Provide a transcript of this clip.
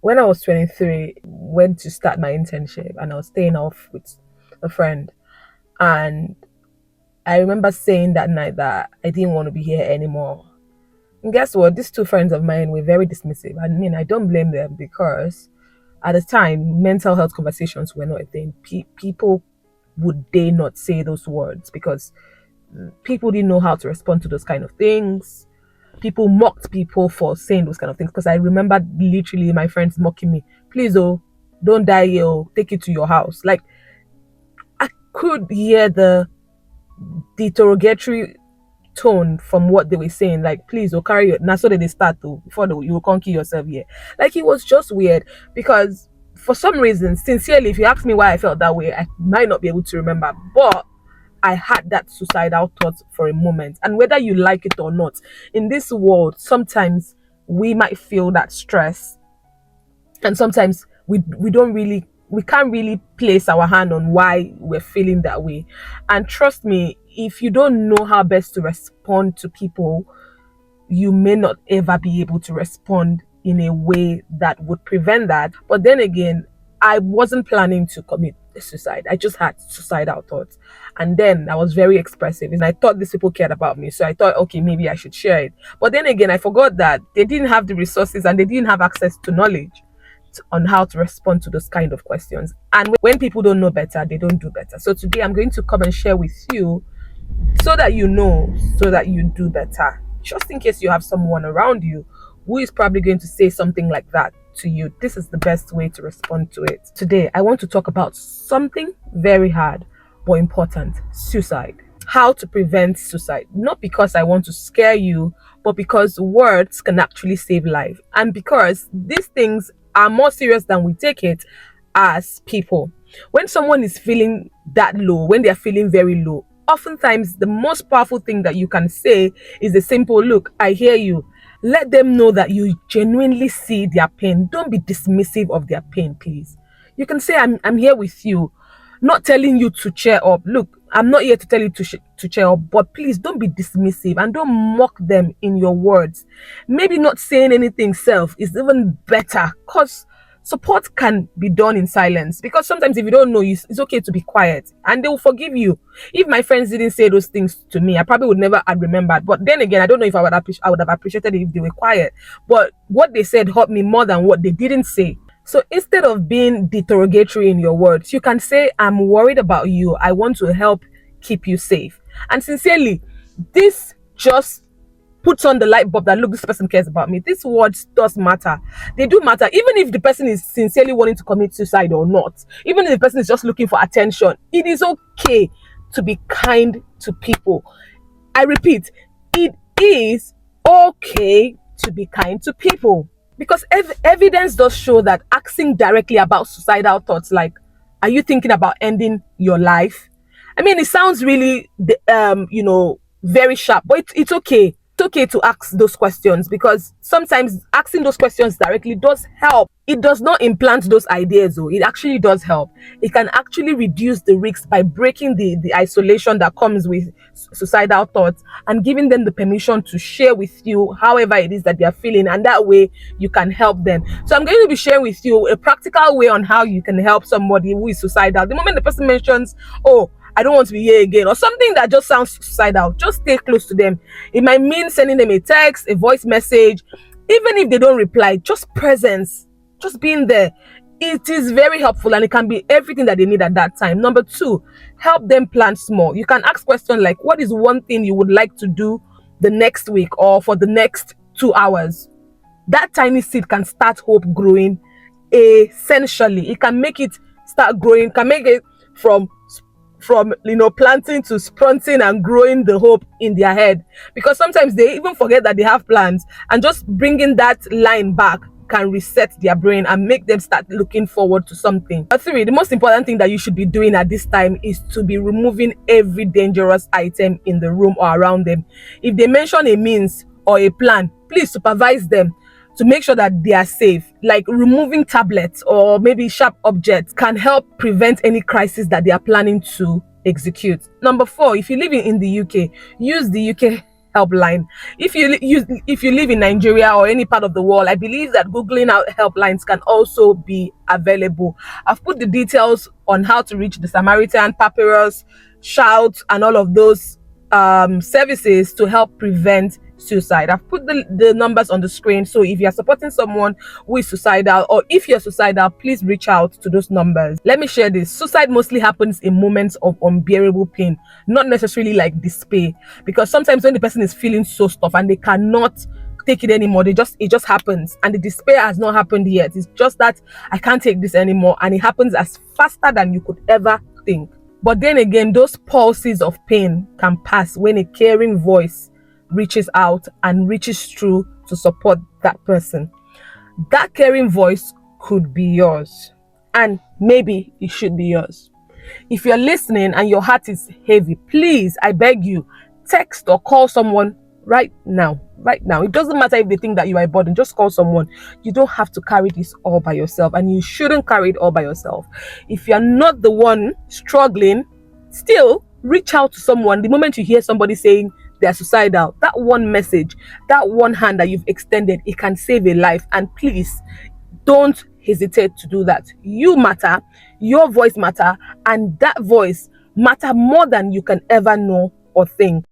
When I was 23, went to start my internship and I was staying off with a friend. And I remember saying that night that I didn't want to be here anymore. And guess what? These two friends of mine were very dismissive. I mean, I don't blame them because at the time, mental health conversations were not a thing. People would they not say those words because people didn't know how to respond to those kind of things. People mocked people for saying those kind of things because I remember literally my friends mocking me. Please, oh, don't die here. Oh, take it to your house. Like I could hear the interrogatory tone from what they were saying. Like, please, oh, carry your. Now, so that they start to before you will conquer yourself here. Like it was just weird because for some reason, sincerely, if you ask me why I felt that way, I might not be able to remember, but I had that suicidal thought for a moment. And whether you like it or not, in this world, sometimes we might feel that stress, and sometimes we can't really place our hand on why we're feeling that way. And trust me, if you don't know how best to respond to people, you may not ever be able to respond in a way that would prevent that. But then again, I wasn't planning to commit suicide. I just had suicidal thoughts. And then I was very expressive and I thought these people cared about me. So I thought, okay, maybe I should share it. But then again, I forgot that they didn't have the resources and they didn't have access to knowledge on how to respond to those kind of questions. And when people don't know better, they don't do better. So today I'm going to come and share with you so that you know, so that you do better. Just in case you have someone around you who is probably going to say something like that to you, this is the best way to respond to it. Today, I want to talk about something very hard but important: suicide. How to prevent suicide. Not because I want to scare you, but because words can actually save life. And because these things are more serious than we take it as people. When someone is feeling that low, when they're feeling very low, oftentimes the most powerful thing that you can say is a simple look, I hear you. Let them know that you genuinely see their pain. Don't be dismissive of their pain, please. You can say, I'm here with you, not telling you to cheer up. Look, I'm not here to tell you to cheer up, but please don't be dismissive and don't mock them in your words. Maybe not saying anything self is even better because support can be done in silence. Because sometimes if you don't know, it's okay to be quiet and they will forgive you. If my friends didn't say those things to me, I probably would never have remembered. But then again, I don't know if I would have appreciated it if they were quiet. But what they said hurt me more than what they didn't say. So instead of being interrogatory in your words, you can say, I'm worried about you. I want to help keep you safe. And sincerely, this just puts on the light bulb that look, this person cares about me. These words does matter. They do matter. Even if the person is sincerely wanting to commit suicide or not, even if the person is just looking for attention, it is okay to be kind to people. I repeat, it is okay to be kind to people. Because evidence does show that asking directly about suicidal thoughts, like, are you thinking about ending your life? I mean, it sounds really, very sharp, but it's okay. It's okay to ask those questions because sometimes asking those questions directly does help. It does not implant those ideas, though. It actually does help. It can actually reduce the risks by breaking the isolation that comes with suicidal thoughts and giving them the permission to share with you however it is that they are feeling, and that way you can help them. So I'm going to be sharing with you a practical way on how you can help somebody who is suicidal. The moment the person mentions, oh, I don't want to be here again, or something that just sounds suicidal, just stay close to them. It might mean sending them a text, a voice message. Even if they don't reply, just presence, just being there. It is very helpful and it can be everything that they need at that time. Number two, help them plan small. You can ask questions like, what is one thing you would like to do the next week or for the next 2 hours? That tiny seed can start hope growing. Essentially, it can make it start growing, can make it from planting to sprouting and growing the hope in their head, because sometimes they even forget that they have plans, and just bringing that line back can reset their brain and make them start looking forward to something. But three, the most important thing that you should be doing at this time is to be removing every dangerous item in the room or around them. If they mention a means or a plan, please supervise them to make sure that they are safe. Like removing tablets or maybe sharp objects can help prevent any crisis that they are planning to execute. Number four, if you live in the UK, use the UK helpline. If you live in Nigeria or any part of the world, I believe that googling out helplines can also be available. I've put the details on how to reach the Samaritan, Papyrus, Shout, and all of those services to help prevent suicide. I've put the numbers on the screen, so if you're supporting someone who is suicidal, or if you're suicidal, please reach out to those numbers. Let me share this. Suicide mostly happens in moments of unbearable pain, not necessarily like despair, because sometimes when the person is feeling so stuff and they cannot take it anymore, it just happens, and the despair has not happened yet. It's just that I can't take this anymore, and it happens as faster than you could ever think. But then again, those pulses of pain can pass when a caring voice reaches out and reaches through to support that person. That caring voice could be yours, and maybe it should be yours. If you're listening and your heart is heavy, please, I beg you, text or call someone right now. Right now. It doesn't matter if they think that you are a burden, just call someone. You don't have to carry this all by yourself, and you shouldn't carry it all by yourself. If you're not the one struggling, still reach out to someone. The moment you hear somebody saying they're suicidal, that one message, that one hand that you've extended, it can save a life. And please don't hesitate to do that. You matter, your voice matter, and that voice matter more than you can ever know or think.